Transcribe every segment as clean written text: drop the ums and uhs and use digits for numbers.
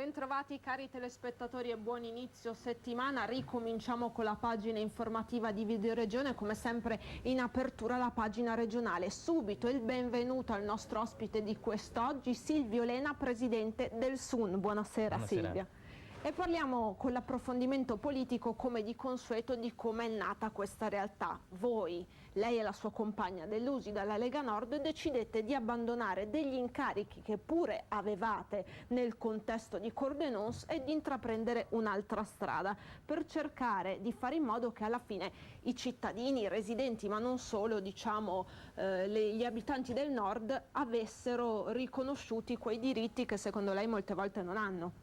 Bentrovati cari telespettatori e buon inizio settimana. Ricominciamo con la pagina informativa di Videoregione, come sempre in apertura la pagina regionale. Subito il benvenuto al nostro ospite di quest'oggi, Silvio Lena, presidente del SUN. Buonasera, Silvia. E parliamo con l'approfondimento politico, come di consueto, di come è nata questa realtà. Voi, lei e la sua compagna dell'USI dalla Lega Nord, decidete di abbandonare degli incarichi che pure avevate nel contesto di Cordenons e di intraprendere un'altra strada per cercare di fare in modo che alla fine i cittadini, i residenti, ma non solo, diciamo gli abitanti del Nord, avessero riconosciuti quei diritti che secondo lei molte volte non hanno.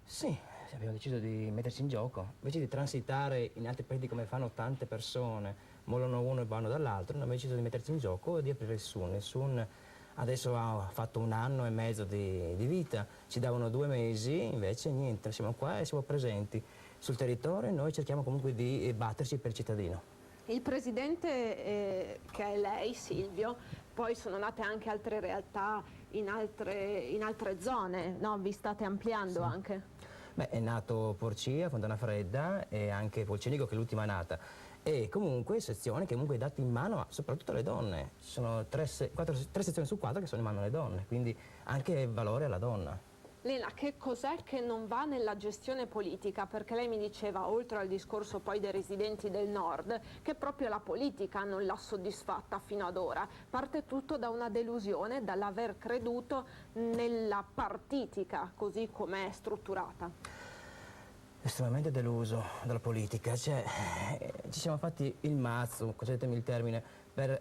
Sì, abbiamo deciso di metterci in gioco, invece di transitare in altri paesi come fanno tante persone, mollano uno e vanno dall'altro, noi abbiamo deciso di metterci in gioco e di aprire il SUN. Il SUN adesso ha fatto 1 anno e mezzo di vita, ci davano 2 mesi, invece niente, siamo qua e siamo presenti sul territorio e noi cerchiamo comunque di batterci per il cittadino. Il presidente che è lei, Silvio, poi sono nate anche altre realtà in altre zone, no? Vi state ampliando anche? Beh, è nato Porcia, Fontana Fredda e anche Polcenico, che è l'ultima nata. E comunque sezioni che comunque date in mano soprattutto alle donne. Ci sono 3 sezioni su 4 che sono in mano alle donne, quindi anche valore alla donna. Lena, che cos'è che non va nella gestione politica? Perché lei mi diceva, oltre al discorso poi dei residenti del Nord, che proprio la politica non l'ha soddisfatta fino ad ora. Parte tutto da una delusione, dall'aver creduto nella partitica, così com'è strutturata. Estremamente deluso dalla politica, cioè, ci siamo fatti il mazzo, concedetemi il termine, per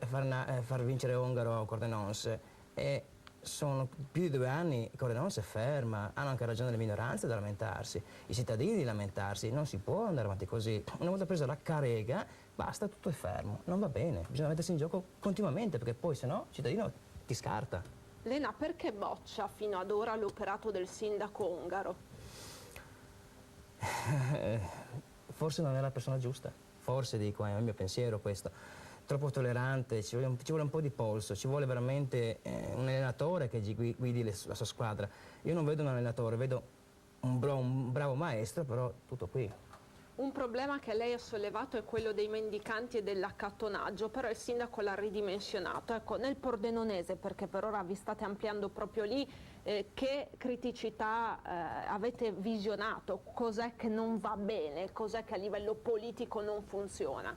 far vincere Ongaro a Cordenons e sono più di 2 anni che Cordenons è ferma, hanno anche ragione le minoranze da lamentarsi, i cittadini di lamentarsi, non si può andare avanti così. Una volta presa la carega, basta, tutto è fermo, non va bene, bisogna mettersi in gioco continuamente perché poi se no il cittadino ti scarta. Lena, perché boccia fino ad ora l'operato del sindaco Ongaro? Forse non è la persona giusta, forse dico, è il mio pensiero questo. Troppo tollerante, ci vuole un po' di polso, ci vuole veramente un allenatore che guidi la sua squadra. Io non vedo un allenatore, vedo un bravo maestro, però tutto qui. Un problema che lei ha sollevato è quello dei mendicanti e dell'accattonaggio, però il sindaco l'ha ridimensionato. Ecco, nel Pordenonese, perché per ora vi state ampliando proprio lì, che criticità avete visionato? Cos'è che non va bene? Cos'è che a livello politico non funziona?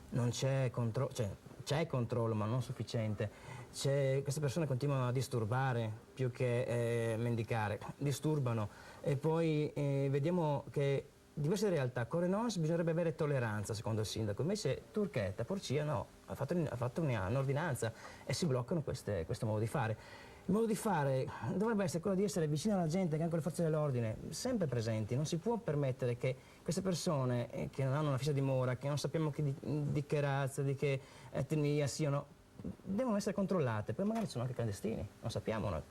Non c'è controllo, cioè c'è controllo ma non sufficiente. Queste persone continuano a disturbare più che mendicare, disturbano e poi vediamo che diverse realtà, Cordenons bisognerebbe avere tolleranza secondo il sindaco, invece Turchetta, Porcia no, ha fatto un'ordinanza e si bloccano questo modo di fare. Il modo di fare dovrebbe essere quello di essere vicino alla gente, che anche le forze dell'ordine, sempre presenti. Non si può permettere che queste persone che non hanno una fissa dimora, che non sappiamo di che razza, di che etnia siano, devono essere controllate. Poi magari sono anche clandestini, non sappiamo noi.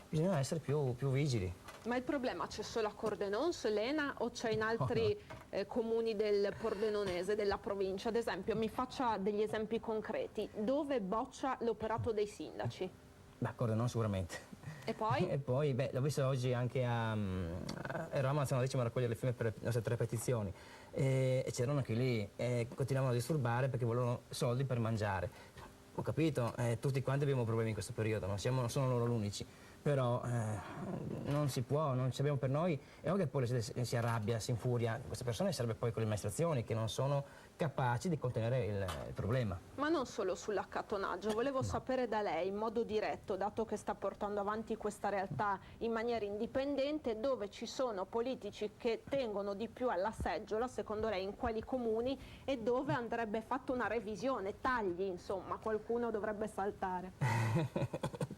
Bisogna essere più vigili. Ma il problema c'è solo a Cordenons, Lena, o c'è in altri comuni del Pordenonese, della provincia? Ad esempio, mi faccia degli esempi concreti. Dove boccia l'operato dei sindaci? Beh, Cordenons sicuramente. E poi? E poi, beh, l'ho visto oggi anche eravamo alla 10ª a raccogliere le firme per le nostre 3 petizioni e c'erano anche lì e continuavano a disturbare perché volevano soldi per mangiare. Ho capito, tutti quanti abbiamo problemi in questo periodo, non sono loro gli unici, però non si può, non ci abbiamo per noi, è ovvio che poi la gente si arrabbia, si infuria, queste persone serve poi con le amministrazioni che non sono capaci di contenere il problema. Ma non solo sull'accattonaggio, volevo sapere da lei in modo diretto, dato che sta portando avanti questa realtà in maniera indipendente, dove ci sono politici che tengono di più alla seggiola, secondo lei in quali comuni, e dove andrebbe fatta una revisione, tagli, insomma, qualcuno dovrebbe saltare.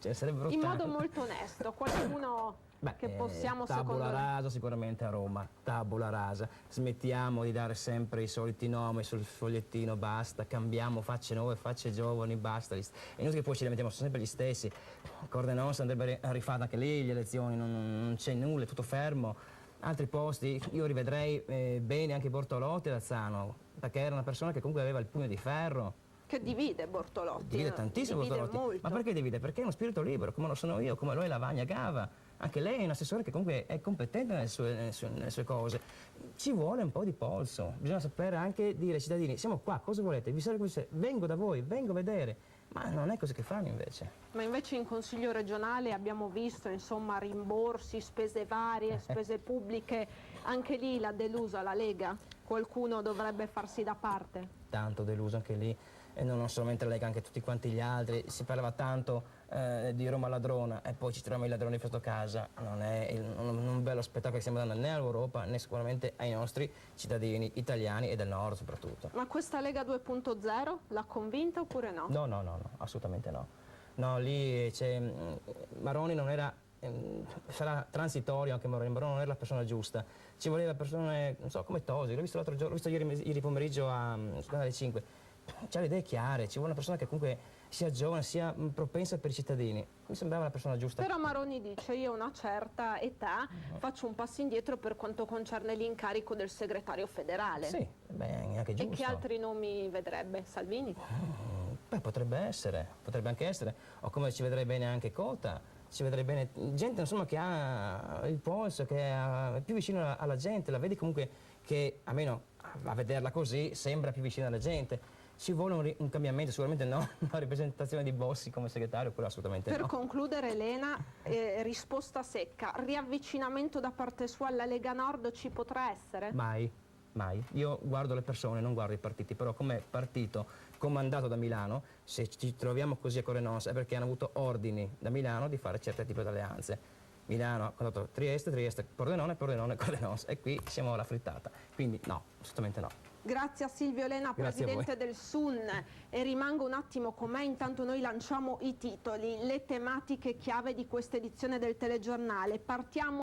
Cioè, sarebbero in modo molto onesto, qualcuno che possiamo tabula rasa sicuramente a Roma, tabula rasa, smettiamo di dare sempre i soliti nomi sul fogliettino, basta, cambiamo facce nuove, facce giovani, basta, e noi che poi ci lamentiamo sempre gli stessi. Cordenons andrebbe rifatta anche lì le elezioni, non c'è nulla, è tutto fermo. Altri posti, io rivedrei bene anche Bortolotti e Lazzano, perché era una persona che comunque aveva il pugno di ferro. Che divide Bortolotti. Divide tantissimo divide Bortolotti. Molto. Ma perché divide? Perché è uno spirito libero, come lo sono io, come lo è Lavagna Gava. anche lei è un assessore che comunque è competente nelle sue cose. Ci vuole un po' di polso, bisogna sapere anche dire ai cittadini: siamo qua, cosa volete? Vi serve così? Vengo da voi, vengo a vedere. Ma non è così che fanno invece. Ma invece in Consiglio regionale abbiamo visto, insomma, rimborsi, spese varie, spese pubbliche, anche lì l'ha delusa la Lega? Qualcuno dovrebbe farsi da parte? Tanto deluso anche lì, e non solamente la Lega, anche tutti quanti gli altri. Si parlava tanto di Roma ladrona e poi ci troviamo i ladroni sotto casa. Non è un bello spettacolo che stiamo dando né all'Europa né sicuramente ai nostri cittadini italiani e del nord soprattutto. Ma questa Lega 2.0 l'ha convinta oppure no? No, assolutamente no. No, lì c'è Maroni non era, sarà transitorio anche Maroni non era la persona giusta. Ci voleva persone, non so, come Tosi, l'ho visto l'altro giorno, l'ho visto ieri pomeriggio su Canale 5. C'ha le idee chiare, ci vuole una persona che comunque sia giovane, sia propensa per i cittadini. Mi sembrava la persona giusta. Però Maroni dice: io a una certa età faccio un passo indietro per quanto concerne l'incarico del segretario federale. Sì, beh, è anche giusto. E che altri nomi vedrebbe? Salvini? Beh, potrebbe anche essere, o come ci vedrei bene anche Cota, ci vedrei bene gente insomma che ha il polso, che è più vicino alla gente, la vedi comunque che, almeno a vederla così, sembra più vicina alla gente. Ci vuole un cambiamento, sicuramente no, una rappresentazione di Bossi come segretario, quello assolutamente Per no. concludere, Elena, risposta secca, riavvicinamento da parte sua alla Lega Nord ci potrà essere? Mai. Io guardo le persone, non guardo i partiti, però come partito comandato da Milano, se ci troviamo così a Corenos è perché hanno avuto ordini da Milano di fare certe tipi di alleanze. Milano ha condotto Trieste, Pordenone, Corenos, e qui siamo alla frittata. Quindi no, assolutamente no. Grazie a Silvio Elena, Grazie presidente del SUN, e rimango un attimo con me, intanto noi lanciamo i titoli, le tematiche chiave di questa edizione del telegiornale. Partiamo